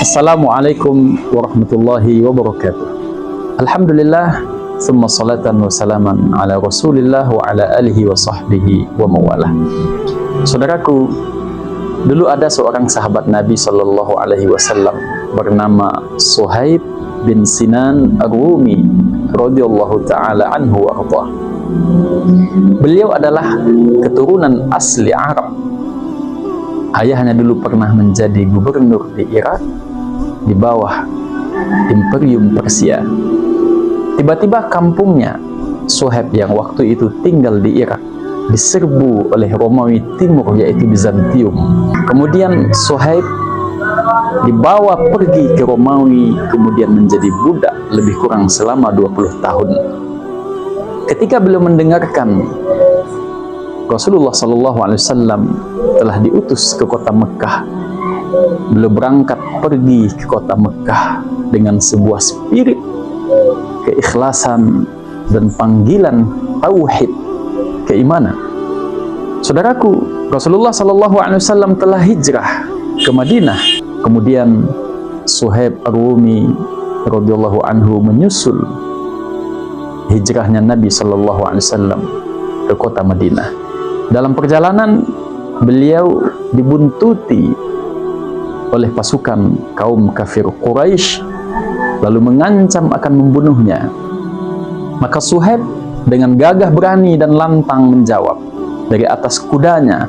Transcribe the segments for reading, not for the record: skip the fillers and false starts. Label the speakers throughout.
Speaker 1: Assalamualaikum warahmatullahi wabarakatuh. Alhamdulillah, summa salatan wa salaman ala rasulillah wa ala alihi wa sahbihi wa mawalah. Saudaraku, dulu ada seorang sahabat Nabi Sallallahu Alaihi Wasallam bernama Suhaib bin Sinan Ar-Rumi radhiyallahu ta'ala anhu wa ardhah. Beliau adalah keturunan asli Arab. Ayahnya dulu pernah menjadi gubernur di Irak di bawah Imperium Persia. Tiba-tiba kampungnya, Suhaib yang waktu itu tinggal di Irak, diserbu oleh Romawi Timur yaitu Bizantium. Kemudian Suhaib dibawa pergi ke Romawi, kemudian menjadi budak lebih kurang selama 20 tahun. Ketika beliau mendengarkan Rasulullah SAW telah diutus ke kota Mekah, beliau berangkat pergi ke kota Mekah dengan sebuah spirit keikhlasan dan panggilan tauhid keimanan. Saudaraku, Rasulullah SAW telah hijrah ke Madinah. Kemudian Suhaib Ar-Rumi radhiyallahu anhu menyusul hijrahnya Nabi SAW ke kota Madinah. Dalam perjalanan beliau dibuntuti oleh pasukan kaum kafir Quraisy, lalu mengancam akan membunuhnya. Maka Suhaib dengan gagah berani dan lantang menjawab dari atas kudanya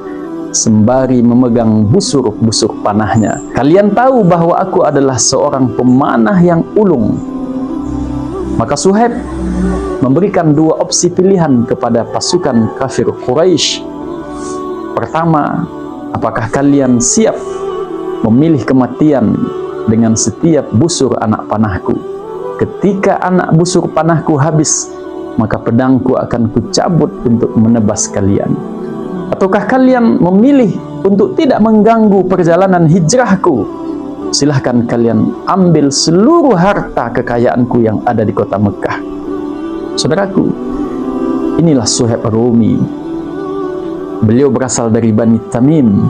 Speaker 1: sembari memegang busur-busur panahnya, "Kalian tahu bahwa aku adalah seorang pemanah yang ulung." Maka Suhaib memberikan dua opsi pilihan kepada pasukan kafir Quraisy. Pertama, apakah kalian siap memilih kematian dengan setiap busur anak panahku? Ketika anak busur panahku habis, maka pedangku akan kucabut untuk menebas kalian. Ataukah kalian memilih untuk tidak mengganggu perjalanan hijrahku? Silahkan kalian ambil seluruh harta kekayaanku yang ada di kota Mekah. Saudaraku, inilah Suhaib Ar-Rumi. Beliau berasal dari Bani Tamim.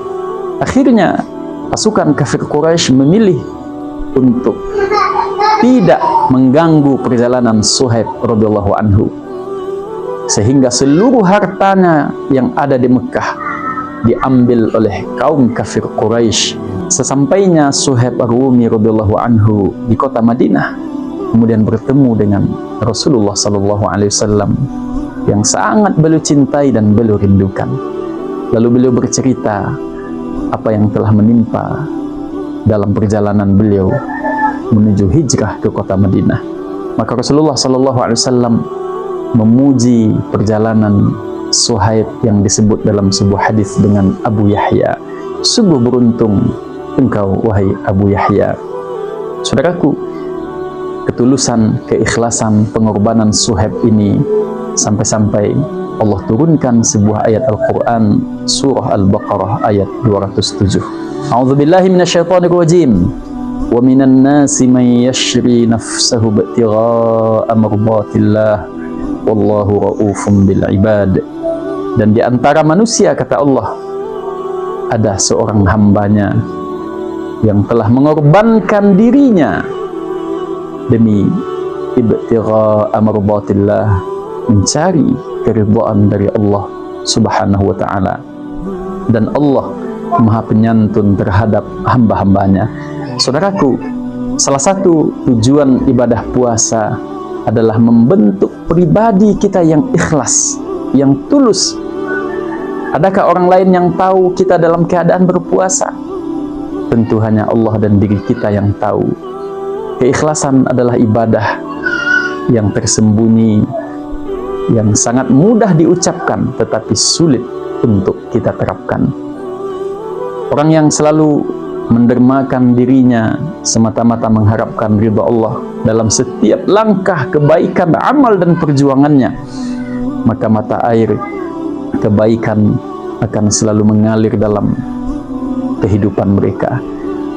Speaker 1: Akhirnya pasukan kafir Quraisy memilih untuk tidak mengganggu perjalanan Suhaib radhiyallahu anhu, sehingga seluruh hartanya yang ada di Mekah diambil oleh kaum kafir Quraisy. Sesampainya Suhaib Ar-Rumi radhiyallahu anhu di kota Madinah, kemudian bertemu dengan Rasulullah SAW yang sangat beliau cintai dan beliau rindukan. Lalu beliau bercerita apa yang telah menimpa dalam perjalanan beliau menuju hijrah ke kota Madinah. Maka Rasulullah SAW memuji perjalanan Suhaib yang disebut dalam sebuah hadis dengan Abu Yahya. Sungguh beruntung engkau wahai Abu Yahya. Saudaraku, ketulusan, keikhlasan, pengorbanan Suhaib ini sampai-sampai Allah turunkan sebuah ayat Al-Quran, surah Al-Baqarah ayat 207. A'udzubillahi minasyaitonir rajim. Wa minan nasi man yashri nafsahu ibtigha'a mardatillah wallahu ra'ufun bil ibad. Dan di antara manusia, kata Allah, ada seorang hambanya yang telah mengorbankan dirinya demi ibtigha'a mardatillah, mencari keridhaan dari Allah Subhanahu wa ta'ala. Dan Allah Maha Penyantun terhadap hamba-hambanya. Saudaraku, salah satu tujuan ibadah puasa adalah membentuk pribadi kita yang ikhlas, yang tulus. Adakah orang lain yang tahu kita dalam keadaan berpuasa? Tentu hanya Allah dan diri kita yang tahu. Keikhlasan adalah ibadah yang tersembunyi, yang sangat mudah diucapkan tetapi sulit untuk kita terapkan. Orang yang selalu mendermakan dirinya semata-mata mengharapkan ridha Allah dalam setiap langkah kebaikan, amal dan perjuangannya, maka mata air kebaikan akan selalu mengalir dalam kehidupan mereka.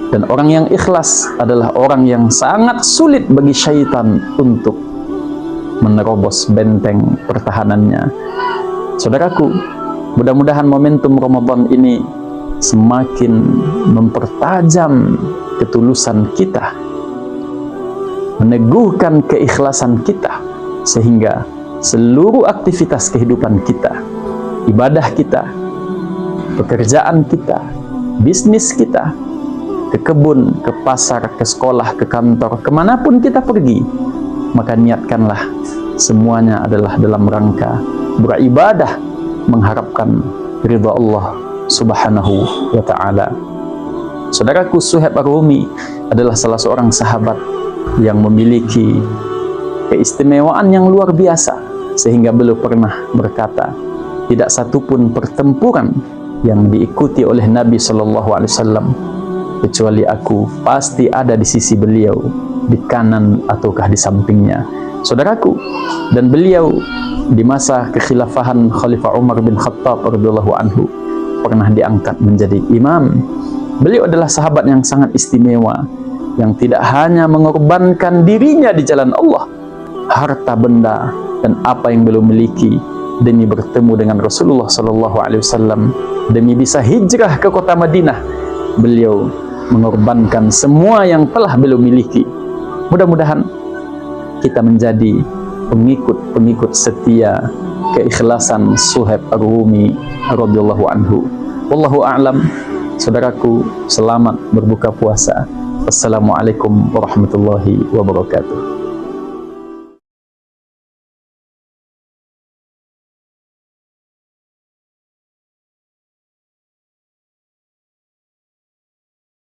Speaker 1: Dan orang yang ikhlas adalah orang yang sangat sulit bagi syaitan untuk menerobos benteng pertahanannya. Saudaraku, mudah-mudahan momentum Ramadan ini semakin mempertajam ketulusan kita, meneguhkan keikhlasan kita, sehingga seluruh aktivitas kehidupan kita, ibadah kita, pekerjaan kita, bisnis kita, ke kebun, ke pasar, ke sekolah, ke kantor, kemanapun kita pergi, maka niatkanlah semuanya adalah dalam rangka beribadah, mengharapkan ridha Allah Subhanahu wa ta'ala. Saudaraku, Suhaib Ar-Rumi adalah salah seorang sahabat yang memiliki keistimewaan yang luar biasa, sehingga beliau pernah berkata, tidak satupun pertempuran yang diikuti oleh Nabi SAW kecuali aku pasti ada di sisi beliau, di kanan ataukah di sampingnya. Saudaraku, dan beliau di masa kekhilafahan Khalifah Umar bin Khattab radhiyallahu anhu pernah diangkat menjadi imam. Beliau adalah sahabat yang sangat istimewa, yang tidak hanya mengorbankan dirinya di jalan Allah, harta benda dan apa yang beliau miliki demi bertemu dengan Rasulullah SAW, demi bisa hijrah ke kota Madinah. Beliau mengorbankan semua yang telah beliau miliki. Mudah-mudahan kita menjadi pengikut setia keikhlasan Suhaib Ar-Rumi radhiyallahu anhu. Wallahu a'lam. Saudaraku, selamat berbuka puasa. Wassalamualaikum warahmatullahi wabarakatuh.